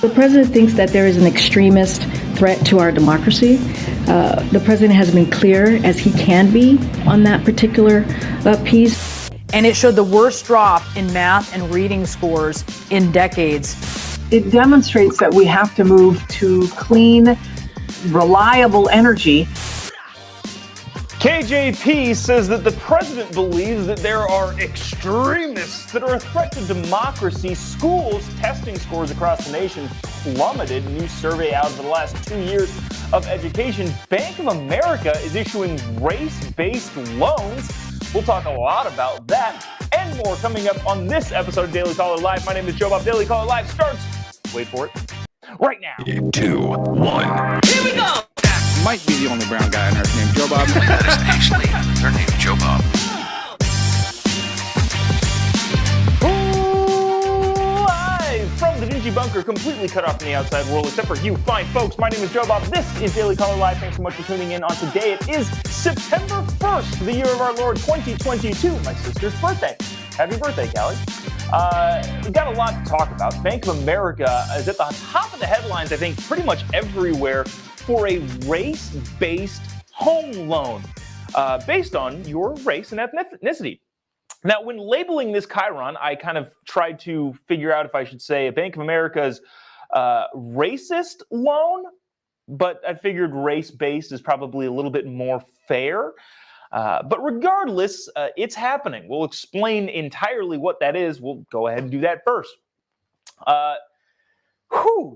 The president thinks that there is an extremist threat to our democracy. The president has been clear as he can be on that particular piece. And it showed the worst drop in math and reading scores in decades. It demonstrates that we have to move to clean, reliable energy. KJP says that the president believes that there are extremists that are a threat to democracy. Schools testing scores across the nation plummeted. New survey out of the last 2 years of education. Bank of America is issuing race-based loans. We'll talk a lot about that and more coming up on this episode of Daily Caller Live. My name is Jobob. Daily Caller Live starts, wait for it, right now. 2, 1. Here we go! Might be the only brown guy on earth named Jobob. That is actually their name, Jobob. Live from the dingy bunker, completely cut off from the outside world, except for you fine folks. My name is Jobob. This is Daily Caller Live. Thanks so much for tuning in on today. It is September 1st, the year of our Lord 2022, my sister's birthday. Happy birthday, Callie. We've got a lot to talk about. Bank of America is at the top of the headlines, I think, pretty much everywhere for a race-based home loan based on your race and ethnicity. Now, when labeling this Chiron, I kind of tried to figure out if I should say a Bank of America's racist loan, but I figured race-based is probably a little bit more fair. But regardless, it's happening. We'll explain entirely what that is. We'll go ahead and do that first.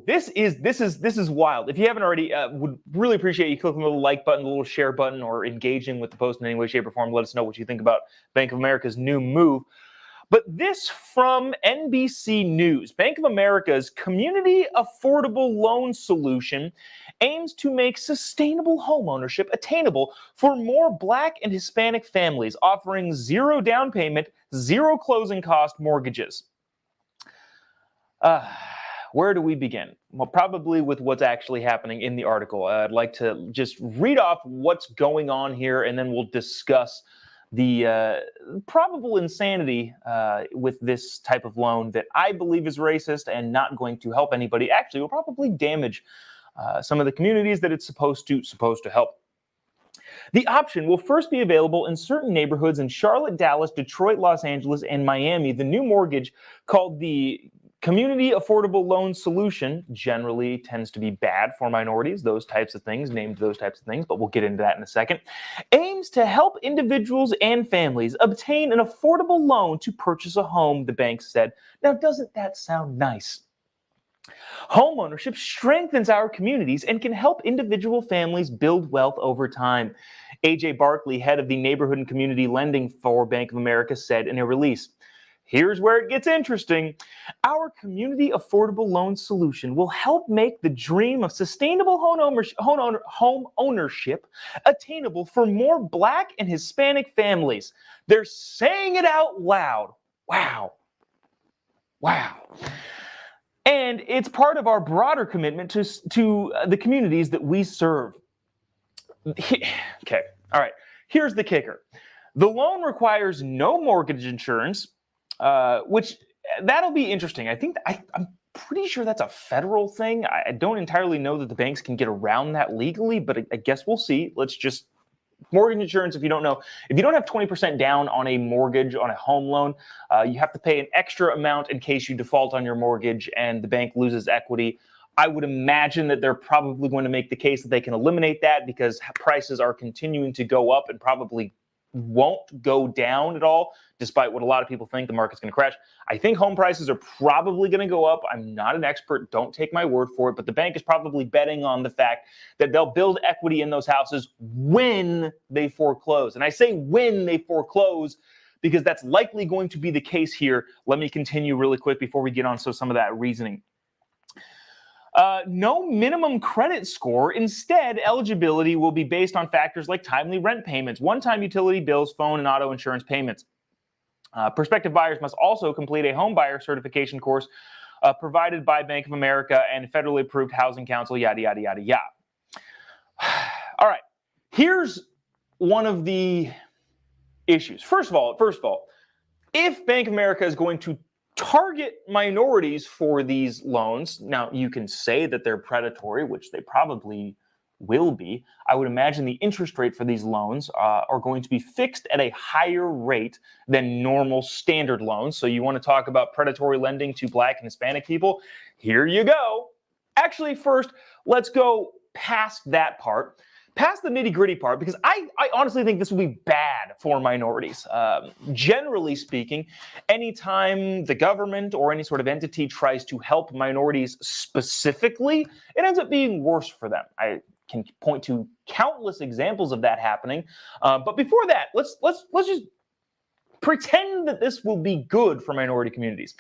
This is wild. If you haven't already, would really appreciate you clicking the little like button, the little share button, or engaging with the post in any way, shape, or form. Let us know what you think about Bank of America's new move. But this from NBC News. Bank of America's Community Affordable Loan Solution aims to make sustainable homeownership attainable for more Black and Hispanic families, offering zero down payment, zero closing cost mortgages. Where do we begin? Well, probably with what's actually happening in the article. I'd like to just read off what's going on here, and then we'll discuss the probable insanity with this type of loan that I believe is racist and not going to help anybody. Actually, will probably damage some of the communities that it's supposed to help. The option will first be available in certain neighborhoods in Charlotte, Dallas, Detroit, Los Angeles, and Miami. The new mortgage, called the Community Affordable Loan Solution, generally tends to be bad for minorities, those types of things, named those types of things, but we'll get into that in a second, aims to help individuals and families obtain an affordable loan to purchase a home, the bank said. Now, doesn't that sound nice? Homeownership strengthens our communities and can help individual families build wealth over time. AJ Barkley, head of the Neighborhood and Community Lending for Bank of America, said in a release. Here's where it gets interesting. Our Community Affordable Loan Solution will help make the dream of sustainable home ownership attainable for more Black and Hispanic families. They're saying it out loud. Wow. And it's part of our broader commitment to the communities that we serve. Okay, all right. Here's the kicker. The loan requires no mortgage insurance, which that'll be interesting. I'm pretty sure that's a federal thing. I don't entirely know that the banks can get around that legally, but I guess we'll see. Mortgage insurance, if you don't know, if you don't have 20% down on a mortgage, on a home loan, you have to pay an extra amount in case you default on your mortgage and the bank loses equity. I would imagine that they're probably going to make the case that they can eliminate that because prices are continuing to go up and probably won't go down at all, despite what a lot of people think the market's going to crash. I think home prices are probably going to go up. I'm not an expert. Don't take my word for it. But the bank is probably betting on the fact that they'll build equity in those houses when they foreclose. And I say when they foreclose because that's likely going to be the case here. Let me continue really quick before we get on some of that reasoning. No minimum credit score. Instead, eligibility will be based on factors like timely rent payments, one-time utility bills, phone and auto insurance payments. Prospective buyers must also complete a home buyer certification course provided by Bank of America and federally approved housing council, yada, yada, yada, yada. All right, here's one of the issues. First of all, if Bank of America is going to target minorities for these loans. Now, you can say that they're predatory, which they probably will be. I would imagine the interest rate for these loans are going to be fixed at a higher rate than normal standard loans. So you want to talk about predatory lending to Black and Hispanic people? Here you go. Actually, first, let's go past that part, past the nitty-gritty part, because I honestly think this will be bad for minorities. Generally speaking, anytime the government or any sort of entity tries to help minorities specifically, it ends up being worse for them. I can point to countless examples of that happening. But before that, let's just pretend that this will be good for minority communities.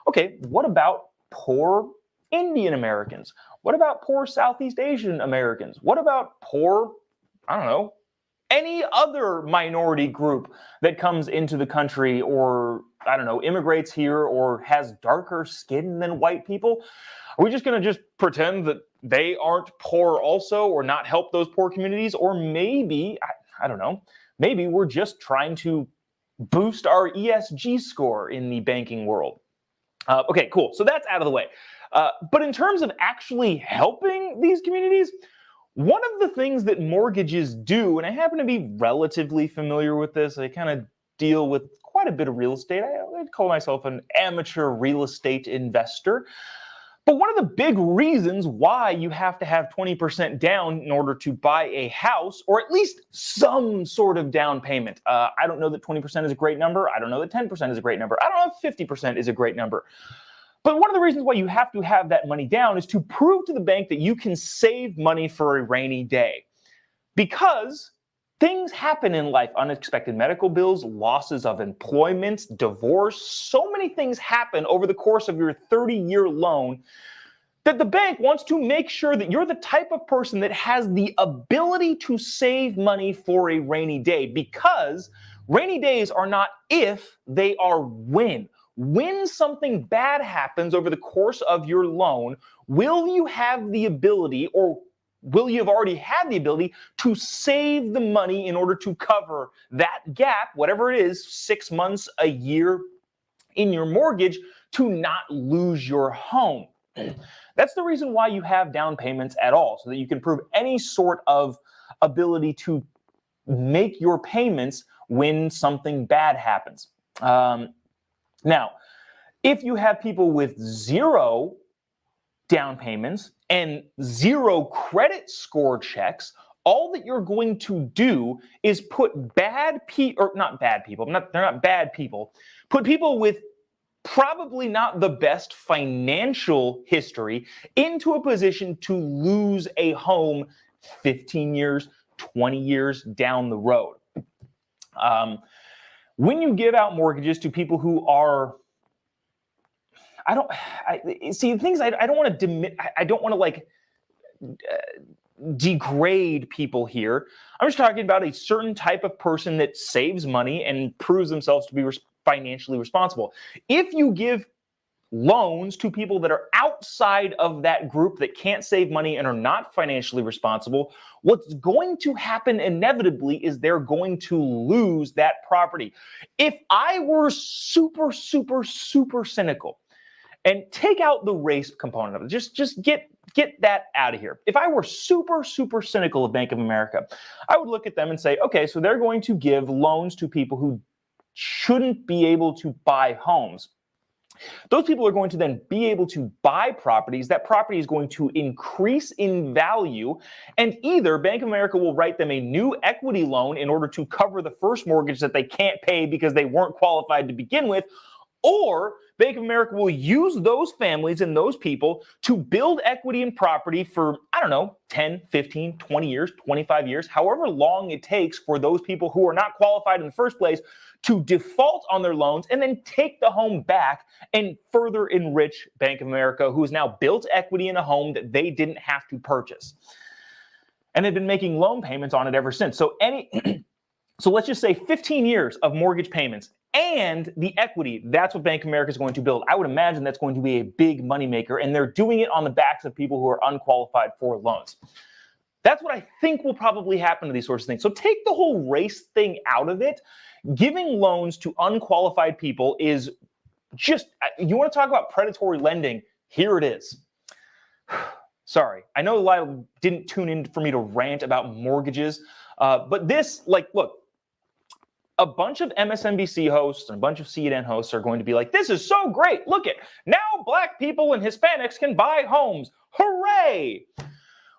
Okay, what about poor Indian Americans? What about poor Southeast Asian Americans? What about poor, I don't know, any other minority group that comes into the country or, I don't know, immigrates here or has darker skin than white people? Are we just going to just pretend that they aren't poor also, or not help those poor communities? Or maybe, I don't know, maybe we're just trying to boost our ESG score in the banking world. Okay, cool. So that's out of the way. But in terms of actually helping these communities, one of the things that mortgages do, and I happen to be relatively familiar with this, I kind of deal with quite a bit of real estate. I'd call myself an amateur real estate investor. But one of the big reasons why you have to have 20% down in order to buy a house, or at least some sort of down payment. I don't know that 20% is a great number. I don't know that 10% is a great number. I don't know if 50% is a great number. But one of the reasons why you have to have that money down is to prove to the bank that you can save money for a rainy day. Because things happen in life, unexpected medical bills, losses of employment, divorce, so many things happen over the course of your 30-year loan that the bank wants to make sure that you're the type of person that has the ability to save money for a rainy day, because rainy days are not if, they are when. When something bad happens over the course of your loan, will you have the ability, or will you have already had the ability, to save the money in order to cover that gap, whatever it is, 6 months, a year in your mortgage, to not lose your home? That's the reason why you have down payments at all, so that you can prove any sort of ability to make your payments when something bad happens. Now, if you have people with zero down payments and zero credit score checks, all that you're going to do is put bad people, or not bad people, they're not bad people, put people with probably not the best financial history into a position to lose a home 15 years, 20 years down the road. When you give out mortgages to people who are, I don't want to like degrade people here. I'm just talking about a certain type of person that saves money and proves themselves to be financially responsible. If you give loans to people that are outside of that group that can't save money and are not financially responsible, what's going to happen inevitably is they're going to lose that property. If I were super cynical and take out the race component of it, just get that out of here. If I were super cynical of Bank of America, I would look at them and say, okay, so they're going to give loans to people who shouldn't be able to buy homes. Those people are going to then be able to buy properties. That property is going to increase in value, and either Bank of America will write them a new equity loan in order to cover the first mortgage that they can't pay because they weren't qualified to begin with, or Bank of America will use those families and those people to build equity in property for, I don't know, 10, 15, 20 years, 25 years, however long it takes for those people who are not qualified in the first place to default on their loans and then take the home back and further enrich Bank of America, who has now built equity in a home that they didn't have to purchase. And they've been making loan payments on it ever since. So let's just say 15 years of mortgage payments and the equity, that's what Bank of America is going to build. I would imagine that's going to be a big moneymaker, and they're doing it on the backs of people who are unqualified for loans. That's what I think will probably happen to these sorts of things. So take the whole race thing out of it. Giving loans to unqualified people is you want to talk about predatory lending? Here it is. Sorry, I know a lot of didn't tune in for me to rant about mortgages, but this, look, a bunch of MSNBC hosts and a bunch of CNN hosts are going to be like, this is so great. Look at now black people and Hispanics can buy homes. Hooray!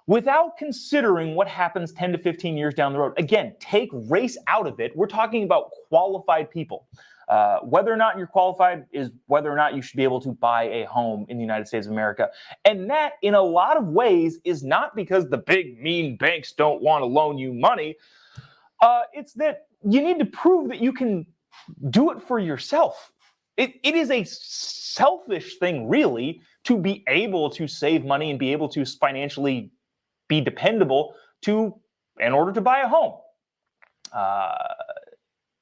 Without considering what happens 10 to 15 years down the road. Again, take race out of it. We're talking about qualified people. Whether or not you're qualified is whether or not you should be able to buy a home in the United States of America. And that, in a lot of ways, is not because the big, mean banks don't want to loan you money. It's that you need to prove that you can do it for yourself. It is a selfish thing, really, to be able to save money and be able to financially be dependable in order to buy a home.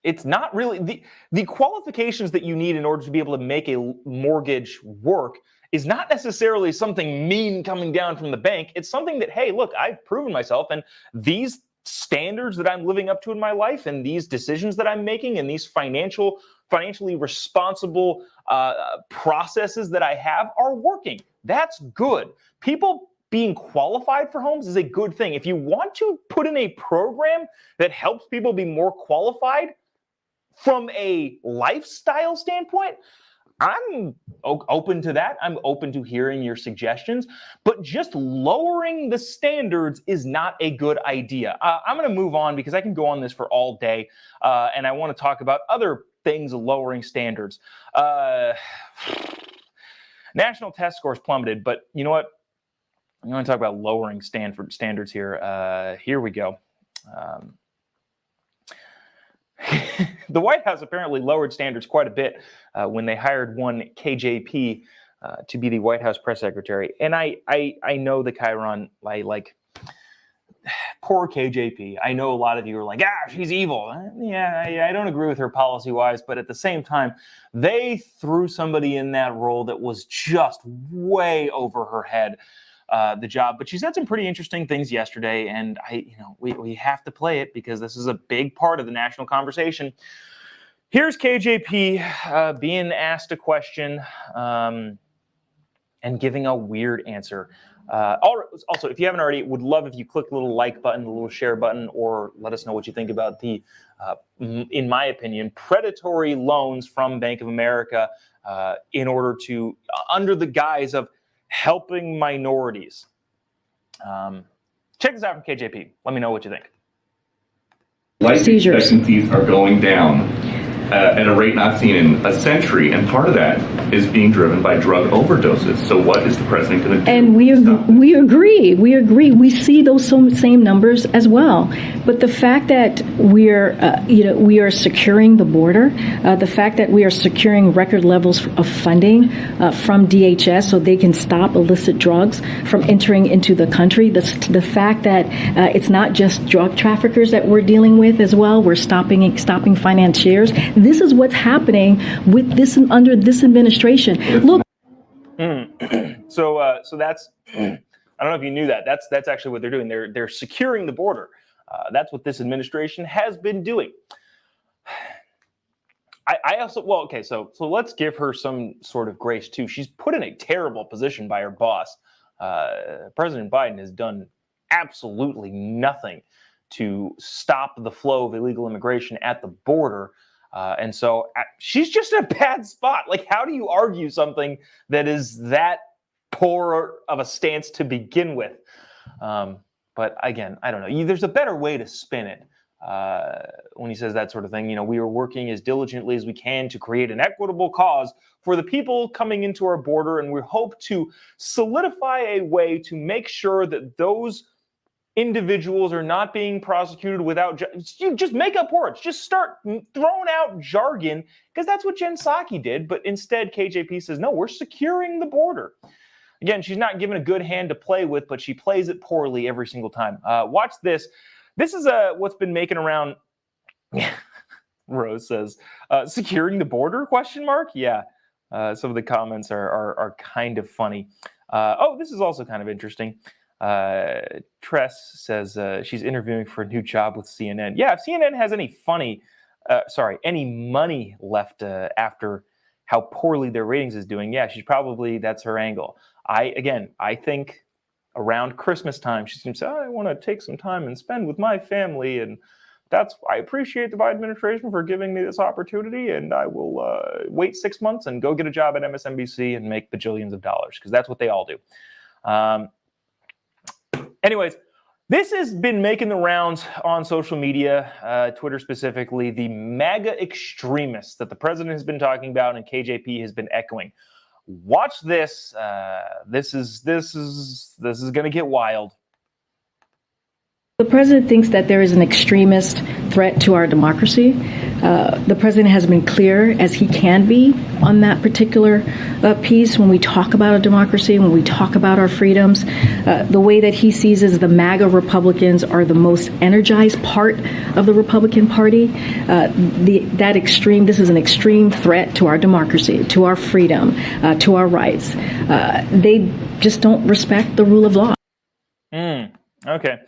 It's not really the qualifications that you need in order to be able to make a mortgage work is not necessarily something mean coming down from the bank. It's something that, hey, look, I've proven myself, and these standards that I'm living up to in my life and these decisions that I'm making and these financially responsible processes that I have are working. That's good. People being qualified for homes is a good thing. If you want to put in a program that helps people be more qualified from a lifestyle standpoint, I'm open to that. I'm open to hearing your suggestions, but just lowering the standards is not a good idea. I'm going to move on because I can go on this for all day, and I want to talk about other things lowering standards. National test scores plummeted, but you know what? I'm going to talk about lowering standards here. Here we go. The White House apparently lowered standards quite a bit when they hired one KJP to be the White House press secretary. And I know the Chiron, like poor KJP. I know a lot of you are like, she's evil. Yeah, I don't agree with her policy-wise, but at the same time, they threw somebody in that role that was just way over her head. The job, but she said some pretty interesting things yesterday, and we have to play it because this is a big part of the national conversation. Here's KJP being asked a question and giving a weird answer. Also, if you haven't already, would love if you click the little like button, the little share button, or let us know what you think about the, in my opinion, predatory loans from Bank of America in order to, under the guise of helping minorities. Check this out from KJP. Let me know what you think. Life expectancies are going down at a rate not seen in a century, and part of that is being driven by drug overdoses. So what is the president going to do? And we agree. We see those same numbers as well. But the fact that we are securing the border, the fact that we are securing record levels of funding from DHS so they can stop illicit drugs from entering into the country, the fact that it's not just drug traffickers that we're dealing with as well. We're stopping financiers. This is what's happening with this under this administration. Look. So that's I don't know if you knew that. That's actually what they're doing. They're securing the border. That's what this administration has been doing. I also so let's give her some sort of grace too. She's put in a terrible position by her boss. President Biden has done absolutely nothing to stop the flow of illegal immigration at the border. And so she's just in a bad spot. Like, how do you argue something that is that poor of a stance to begin with? But again, I don't know. There's a better way to spin it when he says that sort of thing. We are working as diligently as we can to create an equitable cause for the people coming into our border, and we hope to solidify a way to make sure that those individuals are not being prosecuted without you just make up words. Just start throwing out jargon, because that's what Jen Psaki did. But instead, KJP says, no, we're securing the border. Again, she's not given a good hand to play with, but she plays it poorly every single time. Watch this. This is what's been making around. Rose says, securing the border, ? Yeah. Some of the comments are kind of funny. This is also kind of interesting. Tress says she's interviewing for a new job with CNN. Yeah, if CNN has any money left after how poorly their ratings is doing, yeah, that's her angle. I think around Christmas time, she's going to say, I want to take some time and spend with my family. And I appreciate the Biden administration for giving me this opportunity. And I will wait 6 months and go get a job at MSNBC and make bajillions of dollars, because that's what they all do. Anyways, this has been making the rounds on social media, Twitter specifically, the MAGA extremists that the president has been talking about and KJP has been echoing. Watch this. This is going to get wild. The president thinks that there is an extremist threat to our democracy. The president has been clear as he can be on that particular piece when we talk about a democracy, when we talk about our freedoms. The way that he sees is the MAGA Republicans are the most energized part of the Republican Party. This is an extreme threat to our democracy, to our freedom, to our rights. They just don't respect the rule of law. Okay.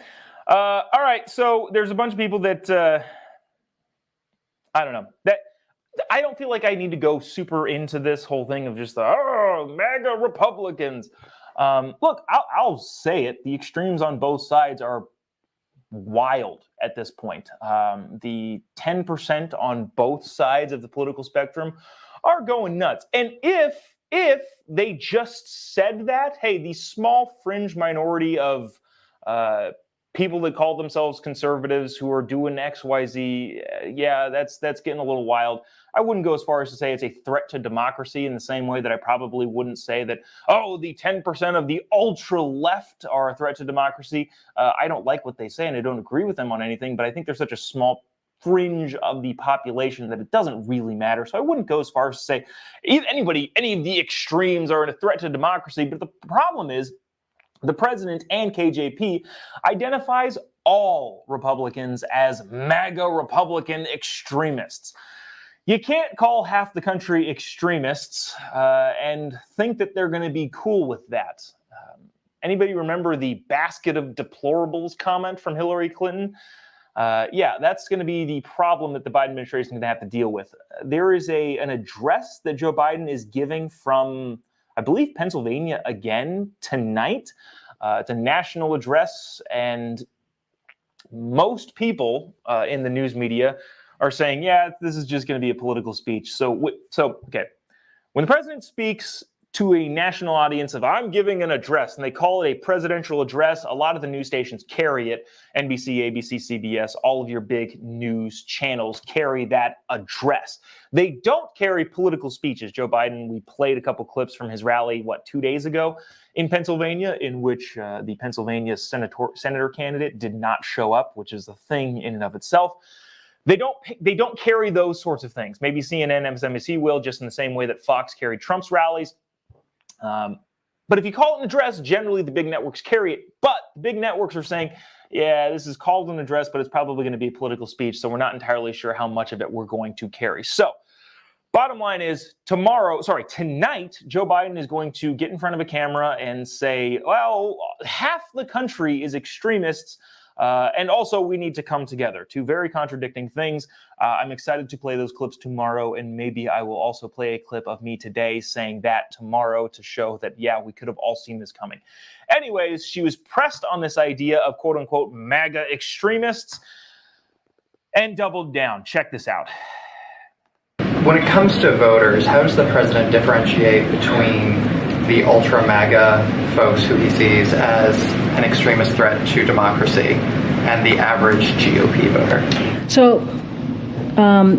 All right. So there's a bunch of people that I don't know. That I don't feel like I need to go super into this whole thing of just MAGA Republicans. Look, I'll say it. The extremes on both sides are wild at this point. The 10% on both sides of the political spectrum are going nuts. And if they just said that, hey, the small fringe minority of people that call themselves conservatives who are doing X, Y, Z, yeah, that's getting a little wild. I wouldn't go as far as to say it's a threat to democracy in the same way that I probably wouldn't say that, the 10% of the ultra left are a threat to democracy. I don't like what they say and I don't agree with them on anything, but I think they're such a small fringe of the population that it doesn't really matter. So I wouldn't go as far as to say any of the extremes are a threat to democracy. But the problem is, the president and KJP identifies all Republicans as MAGA Republican extremists. You can't call half the country extremists and think that they're going to be cool with that. Anybody remember the basket of deplorables comment from Hillary Clinton? Yeah, that's going to be the problem that the Biden administration is going to have to deal with. There is an address that Joe Biden is giving from, I believe, Pennsylvania again tonight. It's a national address, and most people in the news media are saying, yeah, this is just going to be a political speech. So okay, when the president speaks to a national audience of, I'm giving an address, and they call it a presidential address, a lot of the news stations carry it. NBC, ABC, CBS, all of your big news channels carry that address. They don't carry political speeches. Joe Biden, we played a couple clips from his rally, 2 days ago in Pennsylvania, in which the Pennsylvania senator candidate did not show up, which is a thing in and of itself. They don't carry those sorts of things. Maybe CNN, MSNBC will, just in the same way that Fox carried Trump's rallies. But if you call it an address, generally the big networks carry it. But the big networks are saying, yeah, this is called an address, but it's probably going to be a political speech, so we're not entirely sure how much of it we're going to carry. So bottom line is tonight, Joe Biden is going to get in front of a camera and say, well, half the country is extremists. And also, we need to come together. Two very contradicting things. I'm excited to play those clips tomorrow, and maybe I will also play a clip of me today saying that tomorrow to show that, yeah, we could have all seen this coming. Anyways, she was pressed on this idea of quote-unquote MAGA extremists and doubled down. Check this out. When it comes to voters, how does the president differentiate between the ultra MAGA folks who he sees as an extremist threat to democracy and the average GOP voter? So,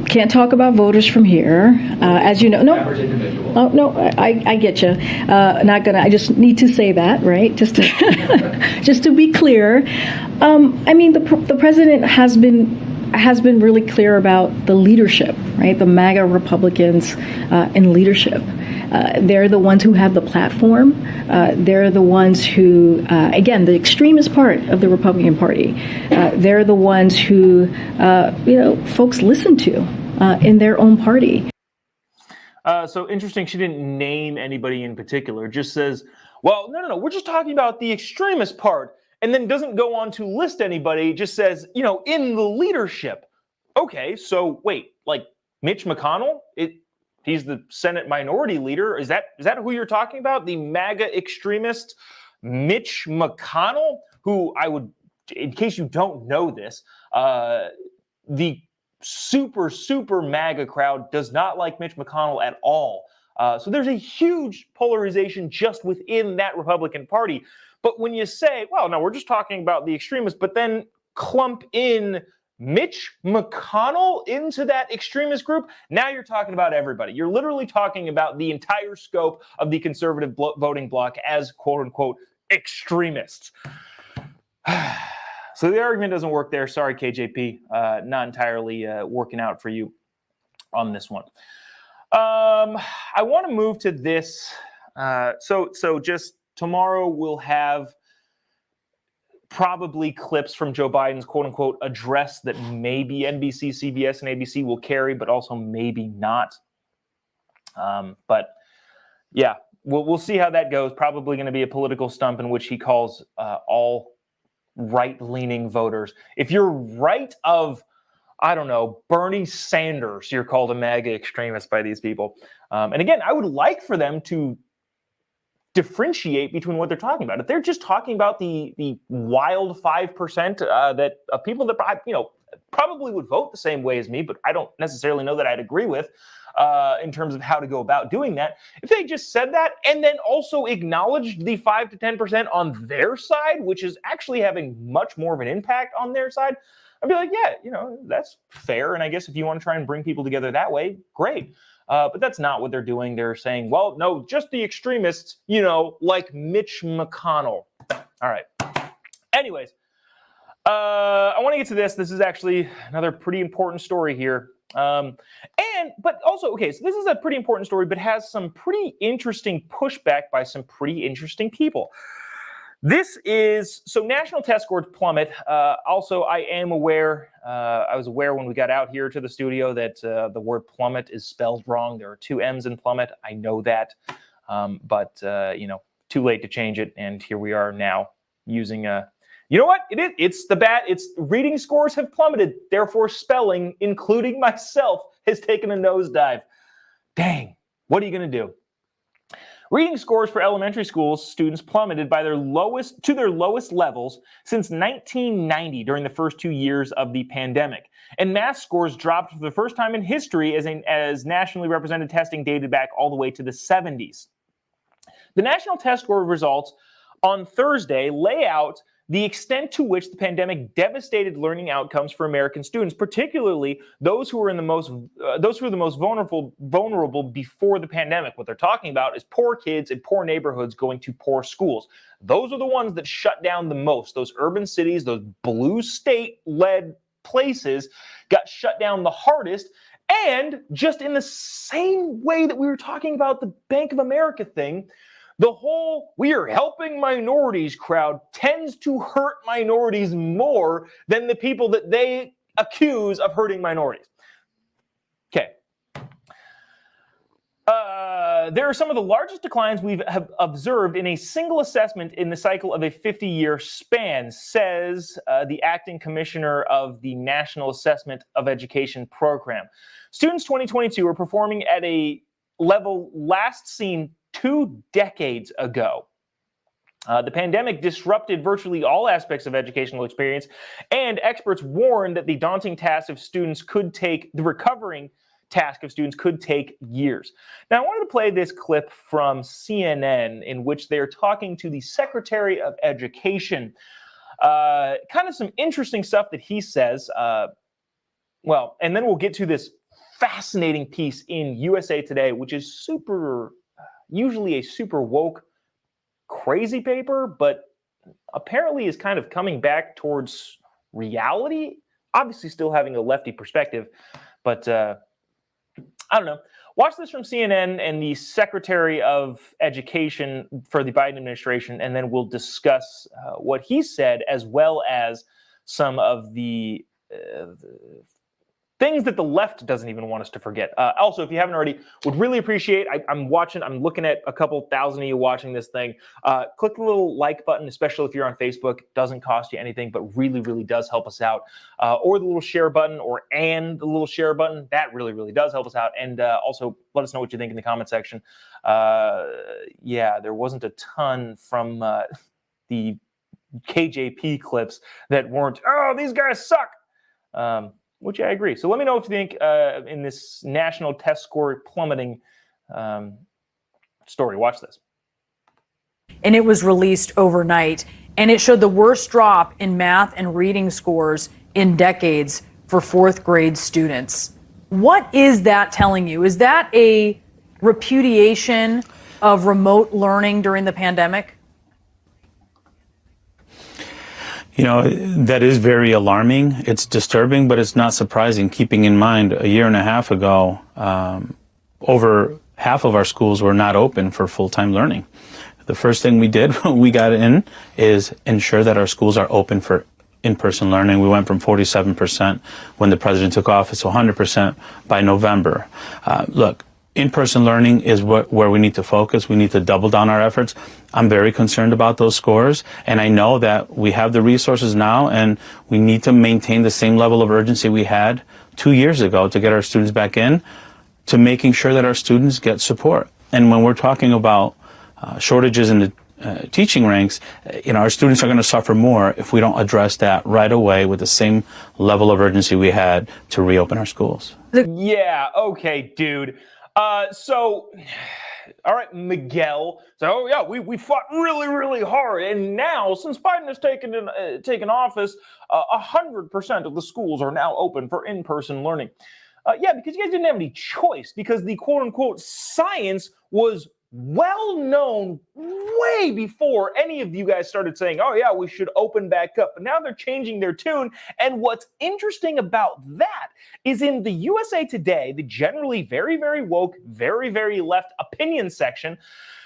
can't talk about voters from here. As you know, no. Average individual. Oh no, I get you. Not gonna. I just need to say that, right? Just to be clear. I mean, the president has been really clear about the leadership, right? The MAGA Republicans in leadership. They're the ones who have the platform. They're the ones who, again, the extremist part of the Republican Party. They're the ones who, folks listen to in their own party. So interesting. She didn't name anybody in particular. Just says, well, no. We're just talking about the extremist part. And then doesn't go on to list anybody. Just says, in the leadership. Okay, so wait, like Mitch McConnell? He's the Senate Minority Leader. Is that who you're talking about? The MAGA extremist Mitch McConnell, who I would, in case you don't know this, the super MAGA crowd does not like Mitch McConnell at all. So there's a huge polarization just within that Republican Party. But when you say, well, no, we're just talking about the extremists, but then clump in Mitch McConnell into that extremist group, now you're talking about everybody. You're literally talking about the entire scope of the conservative voting bloc as quote unquote extremists. So the argument doesn't work there. Sorry, KJP, not entirely working out for you on this one. I want to move to this. So just tomorrow we'll have probably clips from Joe Biden's quote-unquote address that maybe NBC, CBS, and ABC will carry, but also maybe not. But yeah, we'll see how that goes. Probably going to be a political stump in which he calls all right-leaning voters. If you're right of, I don't know, Bernie Sanders, you're called a MAGA extremist by these people. And again, I would like for them to differentiate between what they're talking about. If they're just talking about the wild 5% that of people that probably would vote the same way as me, but I don't necessarily know that I'd agree with in terms of how to go about doing that. If they just said that and then also acknowledged the 5 to 10% on their side, which is actually having much more of an impact on their side, I'd be like, yeah, that's fair. And I guess if you want to try and bring people together that way, great. But that's not what they're doing. They're saying, well, no, just the extremists, like Mitch McConnell. All right. Anyways, I want to get to this. This is actually another pretty important story here. But also, okay, so this is a pretty important story, but has some pretty interesting pushback by some pretty interesting people. This is, so national test scores plummet. Also, I am aware, I was aware when we got out here to the studio that the word plummet is spelled wrong. There are 2 M's in plummet. I know that, but too late to change it. And here we are now using you know what? It's reading scores have plummeted. Therefore, spelling, including myself, has taken a nosedive. Dang, what are you going to do? Reading scores for elementary school students plummeted by their lowest levels since 1990 during the first 2 years of the pandemic. And math scores dropped for the first time in history as nationally represented testing dated back all the way to the 70s. The national test score results on Thursday lay out the extent to which the pandemic devastated learning outcomes for American students, particularly those who were the most vulnerable before the pandemic. What they're talking about is poor kids in poor neighborhoods going to poor schools. Those are the ones that shut down the most. Those urban cities, those blue state-led places got shut down the hardest. And just in the same way that we were talking about the Bank of America thing, the whole "we are helping minorities" crowd tends to hurt minorities more than the people that they accuse of hurting minorities. Okay. There are some of the largest declines we've observed in a single assessment in the cycle of a 50-year span, says the acting commissioner of the National Assessment of Education program. Students 2022 are performing at a level last seen 2 decades ago. The pandemic disrupted virtually all aspects of educational experience, and experts warned that the daunting task of students could take, the recovering task of students could take years. Now, I wanted to play this clip from CNN in which they're talking to the Secretary of Education. Kind of some interesting stuff that he says. And then we'll get to this fascinating piece in USA Today, which is usually a super woke, crazy paper, but apparently is kind of coming back towards reality. Obviously still having a lefty perspective, but I don't know. Watch this from CNN and the Secretary of Education for the Biden administration, and then we'll discuss what he said, as well as some of the Things that the left doesn't even want us to forget. Also, if you haven't already, would really appreciate, I'm looking at a couple thousand of you watching this thing. Click the little like button, especially if you're on Facebook. Doesn't cost you anything, but really, really does help us out. Or the little share button the little share button. That really, really does help us out. And also, let us know what you think in the comment section. Yeah, there wasn't a ton from the KJP clips that weren't, oh, these guys suck. Which I agree. So let me know what you think in this national test score plummeting story. Watch this. And it was released overnight, and it showed the worst drop in math and reading scores in decades for fourth grade students. What is that telling you? Is that a repudiation of remote learning during the pandemic? You know, that is very alarming. It's disturbing, but it's not surprising, keeping in mind a year and a half ago, over half of our schools were not open for full-time learning. The first thing we did when we got in is ensure that our schools are open for in-person learning. We went from 47% when the president took office to 100% by November. Look, in-person learning is where we need to focus. We need to double down our efforts. I'm very concerned about those scores, and I know that we have the resources now, and we need to maintain the same level of urgency we had 2 years ago to get our students back in, to making sure that our students get support. And when we're talking about shortages in the teaching ranks, our students are going to suffer more if we don't address that right away with the same level of urgency we had to reopen our schools. Yeah, okay, dude. All right, Miguel. So, yeah, we fought really, really hard. And now, since Biden has taken office, 100% of the schools are now open for in-person learning. Yeah, because you guys didn't have any choice, because the quote-unquote science was well known way before any of you guys started saying, oh, yeah, we should open back up. But now they're changing their tune. And what's interesting about that is in the USA Today, the generally very, very woke, very, very left opinion section,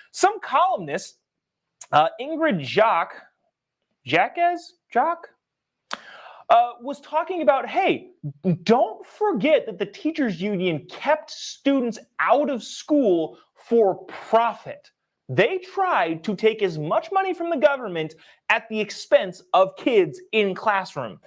some columnist, Ingrid Jacques, was talking about, hey, don't forget that the teachers union kept students out of school for profit. They tried to take as much money from the government at the expense of kids in classrooms.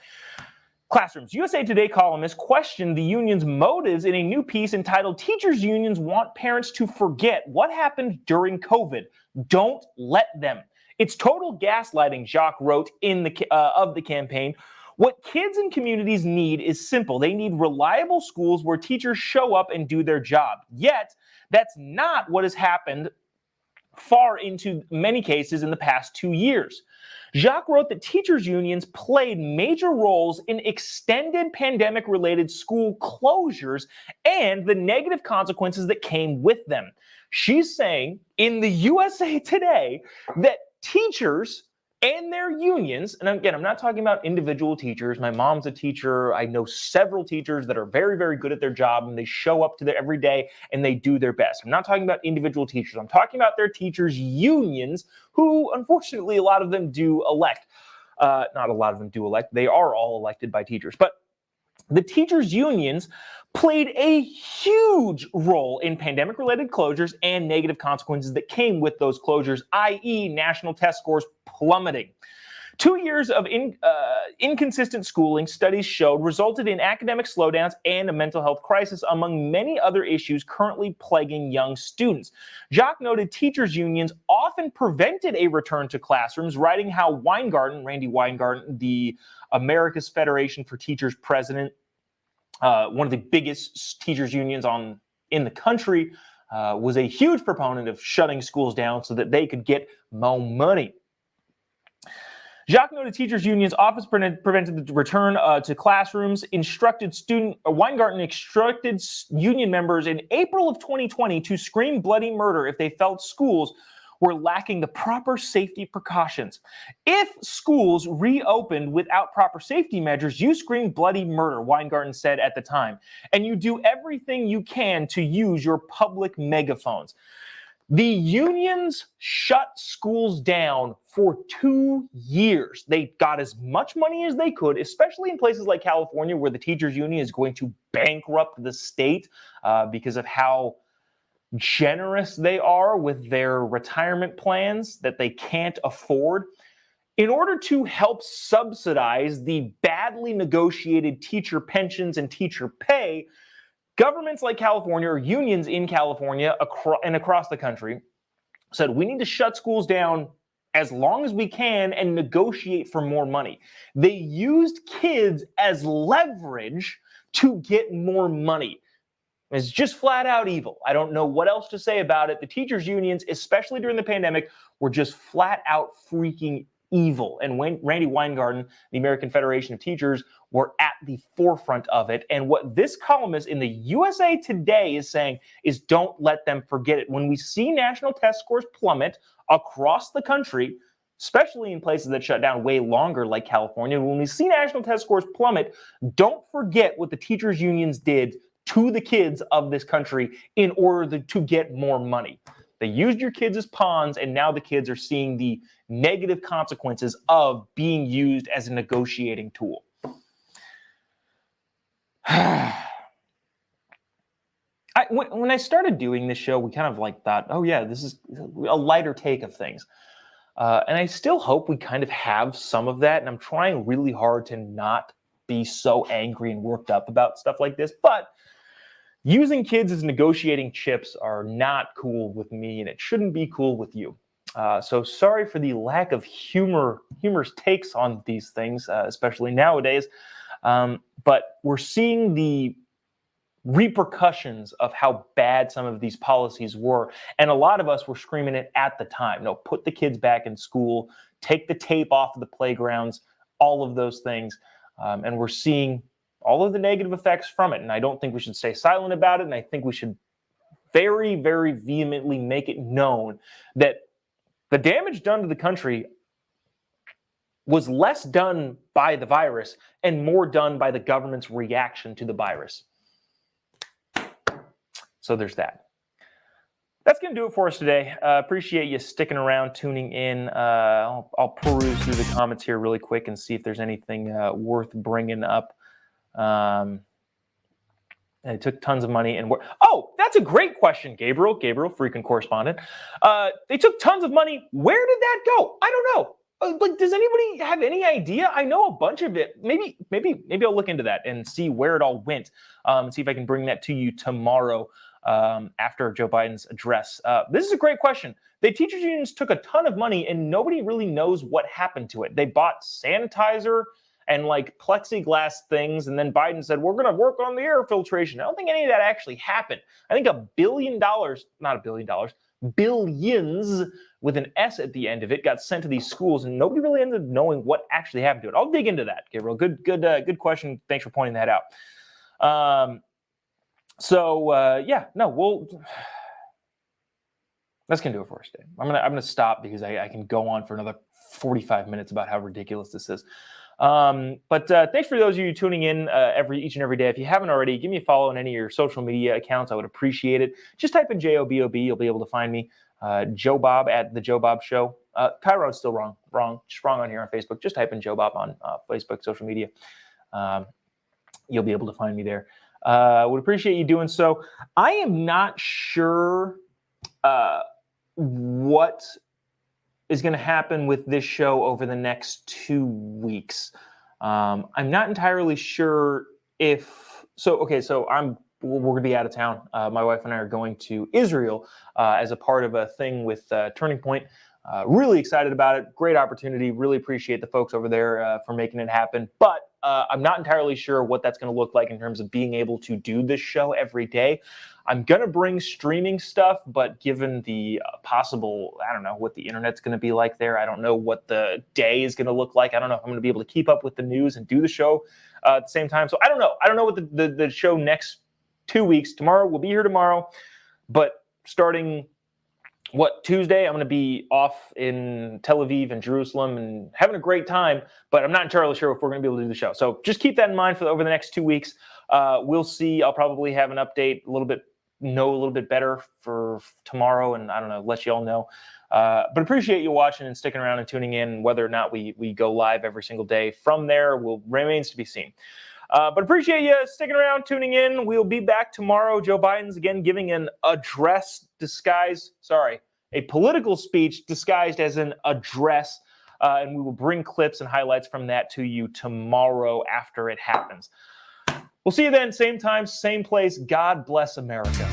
USA Today columnists questioned the union's motives in a new piece entitled "Teachers Unions Want Parents to Forget What Happened During COVID. Don't Let Them." It's total gaslighting, Jacques wrote of the campaign. What kids and communities need is simple. They need reliable schools where teachers show up and do their job. Yet, that's not what has happened far into many cases in the past 2 years. Jacques wrote that teachers' unions played major roles in extended pandemic-related school closures and the negative consequences that came with them. She's saying in the USA Today that teachers and their unions, and again, I'm not talking about individual teachers. My mom's a teacher. I know several teachers that are very, very good at their job, and they show up to their every day and they do their best. I'm not talking about individual teachers. I'm talking about their teachers' unions, who unfortunately a lot of them do elect. Not a lot of them do elect. They are all elected by teachers. But the teachers' unions played a huge role in pandemic-related closures and negative consequences that came with those closures, i.e. national test scores plummeting. 2 years of inconsistent schooling, studies showed, resulted in academic slowdowns and a mental health crisis, among many other issues currently plaguing young students. Jacques noted teachers' unions often prevented a return to classrooms, writing how Randy Weingarten, the America's Federation for Teachers president, one of the biggest teachers unions in the country, was a huge proponent of shutting schools down so that they could get more money. Jacques noted teachers unions often prevented the return to classrooms. Weingarten instructed union members in April of 2020 to scream bloody murder if they felt schools were lacking the proper safety precautions. If schools reopened without proper safety measures, you scream bloody murder, Weingarten said at the time, and you do everything you can to use your public megaphones. The unions shut schools down for 2 years. They got as much money as they could, especially in places like California, where the teachers union is going to bankrupt the state because of how generous they are with their retirement plans that they can't afford. In order to help subsidize the badly negotiated teacher pensions and teacher pay, governments like California, or unions in California and across the country, said we need to shut schools down as long as we can and negotiate for more money. They used kids as leverage to get more money. It's just flat out evil. I don't know what else to say about it. The teachers unions, especially during the pandemic, were just flat out freaking evil. And Randy Weingarten, the American Federation of Teachers, were at the forefront of it. And what this columnist in the USA Today is saying is don't let them forget it. When we see national test scores plummet across the country, especially in places that shut down way longer like California, when we see national test scores plummet, don't forget what the teachers unions did to the kids of this country in order to get more money. They used your kids as pawns, and now the kids are seeing the negative consequences of being used as a negotiating tool. When I started doing this show, we kind of like thought, oh yeah, this is a lighter take of things. And I still hope we kind of have some of that, and I'm trying really hard to not be so angry and worked up about stuff like this, but using kids as negotiating chips are not cool with me, and it shouldn't be cool with you. So sorry for the lack of humorous takes on these things, especially nowadays. But we're seeing the repercussions of how bad some of these policies were. And a lot of us were screaming it at the time. No, put the kids back in school, take the tape off of the playgrounds, all of those things. And we're seeing all of the negative effects from it. And I don't think we should stay silent about it. And I think we should very, very vehemently make it known that the damage done to the country was less done by the virus and more done by the government's reaction to the virus. So there's that. That's going to do it for us today. Appreciate you sticking around, tuning in. I'll peruse through the comments here really quick and see if there's anything worth bringing up. And it took tons of money and oh, that's a great question, Gabriel, freaking correspondent. They took tons of money. Where did that go? I don't know. Like, does anybody have any idea? I know a bunch of it. Maybe I'll look into that and see where it all went. And see if I can bring that to you tomorrow after Joe Biden's address. This is a great question. The teachers unions took a ton of money and nobody really knows what happened to it. They bought sanitizer and like plexiglass things. And then Biden said, we're going to work on the air filtration. I don't think any of that actually happened. I think $1 billion, not $1 billion, billions with an S at the end of it got sent to these schools, and nobody really ended up knowing what actually happened to it. I'll dig into that, Gabriel. Good question. Thanks for pointing that out. That's gonna do it for us today. I'm gonna stop because I can go on for another 45 minutes about how ridiculous this is. But thanks for those of you tuning in each and every day. If you haven't already, give me a follow on any of your social media accounts. I would appreciate it. Just type in Jobob. You'll be able to find me. Jobob at the Jobob Show. Chiron's still wrong. Just wrong on here on Facebook. Just type in Jobob on Facebook, social media. You'll be able to find me there. Would appreciate you doing so. I am not sure what is going to happen with this show over the next 2 weeks. I'm not entirely sure if so. Okay, so we're going to be out of town. My wife and I are going to Israel as a part of a thing with Turning Point. Really excited about it. Great opportunity. Really appreciate the folks over there for making it happen. But I'm not entirely sure what that's going to look like in terms of being able to do this show every day. I'm going to bring streaming stuff, but given the possible, I don't know what the internet's going to be like there. I don't know what the day is going to look like. I don't know if I'm going to be able to keep up with the news and do the show at the same time. So I don't know. I don't know what the show next 2 weeks. Tomorrow, we'll be here tomorrow. But starting, Tuesday, I'm going to be off in Tel Aviv and Jerusalem and having a great time, but I'm not entirely sure if we're going to be able to do the show. So just keep that in mind for over the next 2 weeks. We'll see. I'll probably have an update a little bit know a little bit better for tomorrow, and I don't know, let you all know. But appreciate you watching and sticking around and tuning in. Whether or not we go live every single day from there remains to be seen. But appreciate you sticking around, tuning in. We'll be back tomorrow. Joe Biden's again giving an address a political speech disguised as an address. And we will bring clips and highlights from that to you tomorrow after it happens. We'll see you then, same time, same place. God bless America.